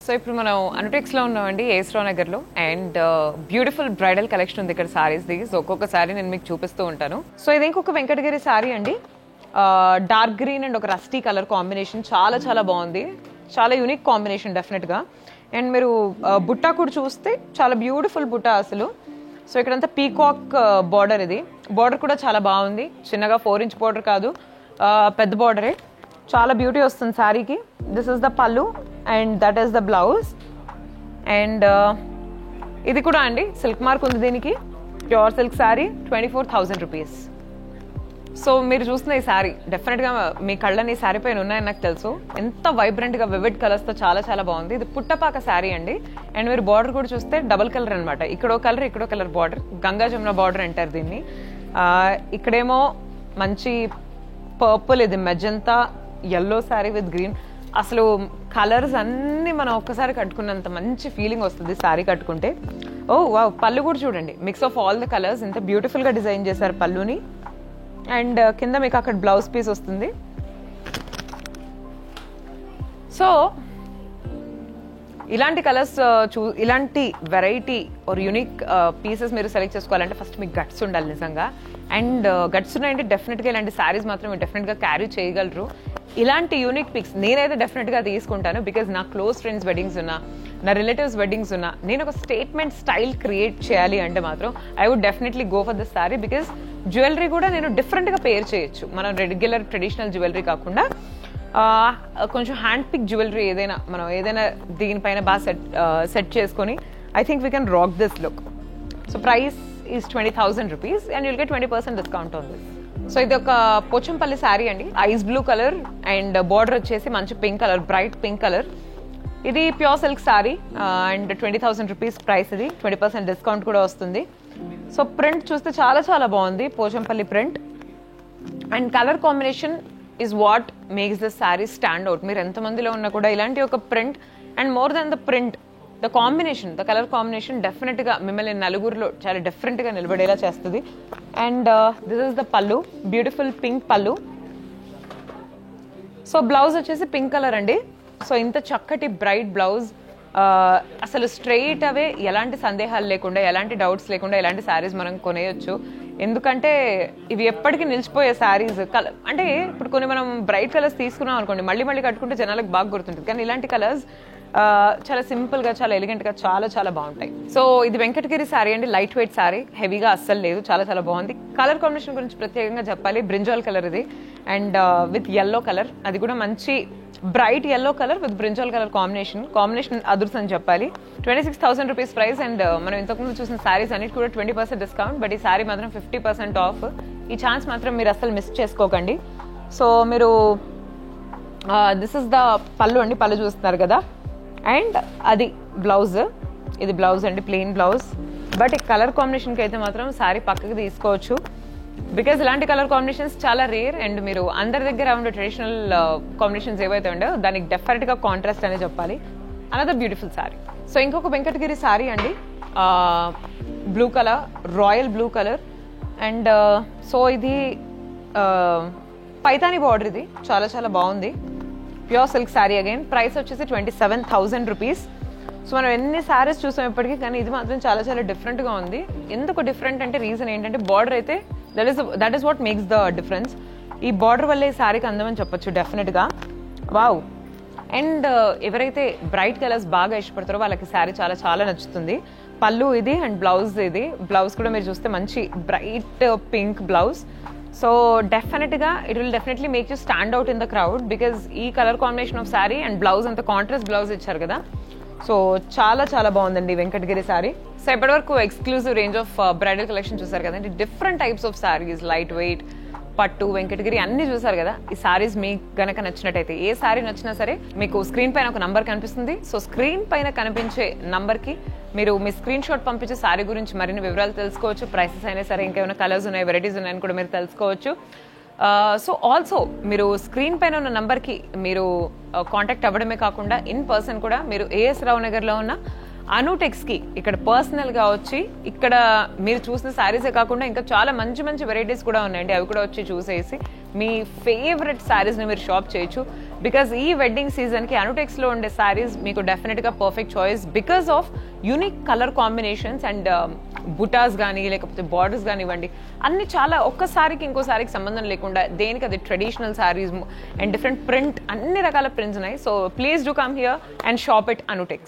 So ఇప్పుడు మనం అనుటెక్స్లో ఉన్నామండి, ఏస్రావు నగర్లో. అండ్ బ్యూటిఫుల్ బ్రైడల్ కలెక్షన్ ఉంది ఇక్కడ సారీస్ది. సో ఒక్కొక్క సారీ నేను మీకు చూపిస్తూ ఉంటాను. సో ఇది ఇంకొక వెంకటగిరి సారీ అండి. డార్క్ గ్రీన్ అండ్ ఒక రస్టీ కలర్ కాంబినేషన్ చాలా చాలా బాగుంది. చాలా యూనిక్ కాంబినేషన్ డెఫినెట్గా. అండ్ మీరు బుట్టా కూడా చూస్తే చాలా బ్యూటిఫుల్ బుట్టా అసలు. సో ఇక్కడంతా పీకాక్ బార్డర్, ఇది బార్డర్ కూడా చాలా బాగుంది. చిన్నగా 4 ఇంచ్ బార్డర్ కాదు, పెద్ద బార్డరే. చాలా బ్యూటీ వస్తుంది శారీకి. దిస్ ఇస్ ద పల్లు and that is the blouse. And ఇది కూడా అండి సిల్క్ మార్క్ ఉంది దీనికి. Pure silk sari, 24,000 rupees. So మీరు చూస్తున్న ఈ శారీ డెఫినెట్గా మీ కళ్ళని ఈ శారీ పైన ఉన్నాయని నాకు తెలుసు. ఎంత వైబ్రెంట్గా వివిడ్ కలర్స్తో చాలా చాలా బాగుంది. ఇది పుట్టపాక శారీ అండి. అండ్ మీరు బార్డర్ కూడా చూస్తే డబుల్ కలర్ అనమాట. ఇక్కడో కలర్ ఇక్కడో colour border, Ganga Jamuna border అంటారు దీన్ని. ఇక్కడేమో మంచి పర్పుల్, ఇది magenta yellow sari with green. అసలు కలర్స్ అన్నీ మనం ఒక్కసారి కట్టుకున్నంత మంచి ఫీలింగ్ వస్తుంది శారీ కట్టుకుంటే. ఓ వావ్, పళ్ళు కూడా చూడండి, mix of all the colours. ఇంత బ్యూటిఫుల్గా డిజైన్ చేశారు పళ్ళుని. అండ్ కింద మీకు అక్కడ బ్లౌజ్ పీస్ వస్తుంది. సో ఇలాంటి కలర్స్ ఇలాంటి వెరైటీ ఆర్ యూనిక్ పీసెస్ మీరు సెలెక్ట్ చేసుకోవాలంటే ఫస్ట్ మీకు గట్స్ ఉండాలి నిజంగా. అండ్ గట్స్ ఉన్నాయంటే డెఫినెట్గా ఇలాంటి శారీస్ మాత్రం మీరు డెఫినెట్గా క్యారీ చేయగలరు. ఇలాంటి యూనిక్ పిక్స్ నేనైతే డెఫినెట్గా తీసుకుంటాను. బికాజ్ నా క్లోజ్ ఫ్రెండ్స్ వెడ్డింగ్స్ ఉన్నా, నా రిలేటివ్స్ వెడ్డింగ్స్ ఉన్నా, నేను ఒక స్టేట్మెంట్ స్టైల్ క్రియేట్ చేయాలి అంటే మాత్రం I would definitely go for this sari. Because jewellery కూడా నేను డిఫరెంట్గా పేర్ చేయొచ్చు. మనం రెగ్యులర్ ట్రెడిషనల్ జ్యువెలరీ కాకుండా కొంచెం హ్యాండ్ పిక్ జ్యువెలరీ ఏదైనా మనం ఏదైనా దీనిపైన బాగా సెట్ చేసుకొని I think we can rock this look. So price is 20,000 rupees and you'll get 20% discount on this. So ఇది ఒక పోచంపల్లి శారీ అండి. Ice blue colour and border వచ్చేసి మంచి pink colour, bright pink colour. ఇది pure silk sari and 20,000 rupees price. ఇది 20% discount కూడా వస్తుంది. So print చూస్తే చాలా చాలా బాగుంది, Pochampalli print. And colour combination is what makes the sari stand out. మీరు ఎంతమందిలో ఉన్నా కూడా ఇలాంటి ఒక print and more than the print, the combination, the colour combination డెఫినెట్గా మిమ్మల్ని నలుగురిలో చాలా డిఫరెంట్గా నిలబడేలా చేస్తుంది. And this is the pallu, beautiful pink pallu. So blouse వచ్చేసి పింక్ కలర్ అండి. సో ఇంత చక్కటి బ్రైట్ బ్లౌజ్. అసలు స్ట్రెయిట్ అవే ఎలాంటి సందేహాలు లేకుండా, ఎలాంటి డౌట్స్ లేకుండా ఇలాంటి శారీస్ మనం కొనేయచ్చు. ఎందుకంటే ఇవి ఎప్పటికీ నిలిచిపోయే శారీస్. అంటే ఇప్పుడు కొన్ని మనం బ్రైట్ కలర్స్ తీసుకున్నాం అనుకోండి, మళ్ళీ మళ్ళీ కట్టుకుంటే జనాలకు బాగా గుర్తుంటుంది. కానీ ఇలాంటి కలర్స్ చాలా సింపుల్గా, చాలా ఎలిగెంట్గా, చాలా చాలా బాగుంటాయి. సో ఇది వెంకటగిరి శారీ అండి, లైట్ వెయిట్ శారీ, హెవీగా అస్సలు లేదు, చాలా చాలా బాగుంది. కలర్ కాంబినేషన్ గురించి ప్రత్యేకంగా చెప్పాలి, బ్రింజాల్ కలర్ ఇది అండ్ విత్ ఎల్లో కలర్. అది కూడా మంచి bright yellow colour with brinjal colour combination అదుర్స్ అని చెప్పాలి. 26,000 రూపీస్ ప్రైస్. అండ్ మనం ఇంతకుముందు చూసిన శారీస్ అన్నిటి కూడా 20% డిస్కౌంట్, బట్ ఈ శారీ మాత్రం 50% ఆఫ్. ఈ ఛాన్స్ మాత్రం మీరు అస్సలు మిస్ చేసుకోకండి. సో మీరు దిస్ ఇస్ ద పళ్ళు అండి, పళ్ళు చూస్తున్నారు కదా. అండ్ అది బ్లౌజ్, ఇది బ్లౌజ్ అండి, ప్లెయిన్ బ్లౌజ్. బట్ ఈ కలర్ కాంబినేషన్కి అయితే మాత్రం శారీ పక్కకి తీసుకోవచ్చు. బికాజ్ ఇలాంటి కలర్ కాంబినేషన్స్ చాలా రేర్. అండ్ మీరు అందరి దగ్గర ఉండే ట్రెడిషనల్ కాంబినేషన్స్ ఏవైతే ఉండో దానికి డెఫినెట్గా కాంట్రాస్ట్ అనే చెప్పాలి. Another beautiful sari. సో ఇంకొక వెంకటగిరి శారీ అండి, blue colour, royal blue colour. And so ఇది పైతాని బార్డర్, ఇది చాలా చాలా బాగుంది. Pure silk sari again. Price వచ్చేసి 27,000 రూపీస్. సో మనం ఎన్ని శారీస్ చూసాం ఇప్పటికీ, కానీ ఇది మాత్రం చాలా చాలా డిఫరెంట్గా ఉంది. ఎందుకు డిఫరెంట్ అంటే రీజన్ ఏంటంటే బార్డర్ అయితే that is what makes the difference. ఈ బార్డర్ వల్ల ఈ శారీకి అందమని చెప్పొచ్చు డెఫినెట్గా. వావ్. అండ్ ఎవరైతే బ్రైట్ కలర్స్ బాగా ఇష్టపడతారో వాళ్ళకి శారీ చాలా చాలా నచ్చుతుంది. పళ్ళు ఇది అండ్ బ్లౌజ్ ఇది. బ్లౌజ్ కూడా మీరు చూస్తే మంచి బ్రైట్ పింక్ బ్లౌజ్. సో డెఫినెట్గా it will definitely make you stand out in the crowd. Because ఈ colour combination of sari and blouse అంత కాంట్రాస్ట్ బ్లౌజ్ ఇచ్చారు కదా. సో చాలా చాలా బాగుందండి వెంకటగిరి శారీ. సో ఇప్పటివరకు exclusive range of bridal collection చూసారు కదండి. Different types of saris, light weight, పట్టు, వెంకటగిరి అన్ని చూసారు కదా. ఈ శారీస్ మీకు గనక నచ్చినట్టయితే, ఏ శారీ నచ్చినా సరే మీకు స్క్రీన్ పైన ఒక నంబర్ కనిపిస్తుంది. సో స్క్రీన్ పైన కనిపించే నంబర్కి మీరు మీ స్క్రీన్ షాట్ పంపించే శారీ గురించి మరిన్ని వివరాలు తెలుసుకోవచ్చు. ప్రైసెస్ అయినా సరే, ఇంకేమైనా కలర్స్ ఉన్నాయి, వెరైటీస్ ఉన్నాయని కూడా మీరు తెలుసుకోవచ్చు. సో ఆల్సో మీరు స్క్రీన్ పైన ఉన్న నంబర్కి మీరు కాంటాక్ట్ అవ్వడమే కాకుండా ఇన్ పర్సన్ కూడా మీరు ఏఎస్ రావు నగర్లో ఉన్న అనుటెక్స్కి ఇక్కడ పర్సనల్గా వచ్చి ఇక్కడ మీరు చూసిన శారీసే కాకుండా ఇంకా చాలా మంచి మంచి వెరైటీస్ కూడా ఉన్నాయండి. అవి కూడా వచ్చి చూసేసి మీ ఫేవరెట్ శారీస్ని మీరు షాప్ చేయొచ్చు. బికాస్ ఈ వెడ్డింగ్ సీజన్కి అనుటెక్స్లో ఉండే శారీస్ మీకు డెఫినెట్గా perfect choice because of unique colour combinations and butas కానీ లేకపోతే బార్డర్స్ కానివ్వండి, అన్ని చాలా ఒక్కసారికి ఇంకోసారికి సంబంధం లేకుండా దేనికి అది traditional saris and different print, అన్ని రకాల ప్రింట్స్ ఉన్నాయి. So please do come here and shop it Anutex.